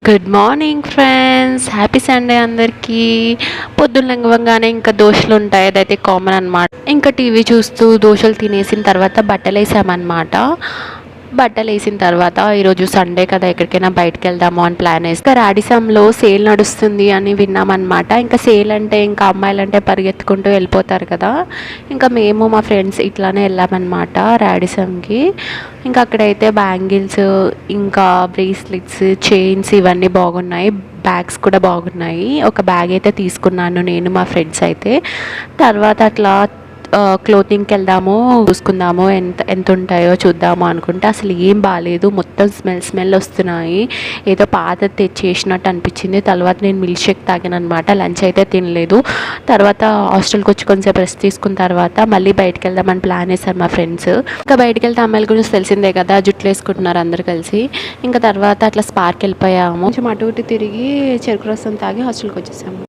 Good morning friends, happy Sunday అందరికీ. పొద్దున్న లెగవగానే ఇంకా దోశలు ఉంటాయి, అదైతే కామన్ అనమాట. ఇంకా టీవీ చూస్తూ దోశలు తినేసిన తర్వాత బట్టలు వేసామన్నమాట. బట్టలు వేసిన తర్వాత ఈరోజు సండే కదా, ఎక్కడికైనా బయటకు వెళ్దాము అని ప్లాన్ వేసి ఇంకా రాడిసంలో సేల్ నడుస్తుంది అని విన్నామన్నమాట. ఇంకా సేల్ అంటే ఇంకా అమ్మాయిలు అంటే పరిగెత్తుకుంటూ వెళ్ళిపోతారు కదా, ఇంకా మేము మా ఫ్రెండ్స్ ఇట్లానే వెళ్ళామన్నమాట రాడిసంకి. ఇంకా అక్కడైతే బ్యాంగిల్స్, ఇంకా బ్రేస్లెట్స్, చైన్స్ ఇవన్నీ బాగున్నాయి. బ్యాగ్స్ కూడా బాగున్నాయి. ఒక బ్యాగ్ అయితే తీసుకున్నాను నేను, మా ఫ్రెండ్స్ అయితే. తర్వాత అట్లా క్లోతింగ్కి వెళ్దాము, చూసుకుందాము ఎంత ఎంత ఉంటాయో చూద్దాము అనుకుంటే అసలు ఏం బాగాలేదు. మొత్తం స్మెల్ వస్తున్నాయి. ఏదో పాత తెచ్చేసినట్టు అనిపించింది. తర్వాత నేను మిల్క్ షేక్ తాగాను అనమాట. లంచ్ అయితే తినలేదు. తర్వాత హాస్టల్కి వచ్చి కొంచెం రెస్ట్ తీసుకున్న తర్వాత మళ్ళీ బయటకు వెళ్దామని ప్లాన్ వేశారు మా ఫ్రెండ్స్. ఇంకా బయటకు వెళ్తే అమ్మాయిల గురించి తెలిసిందే కదా, జుట్లు వేసుకుంటున్నారు అందరు కలిసి. ఇంకా తర్వాత అట్లా స్పార్క్ వెళ్ళిపోయాము. కొంచెం అటు ఇటు తిరిగి చెరుకు రసం తాగి హాస్టల్కి వచ్చేసాము.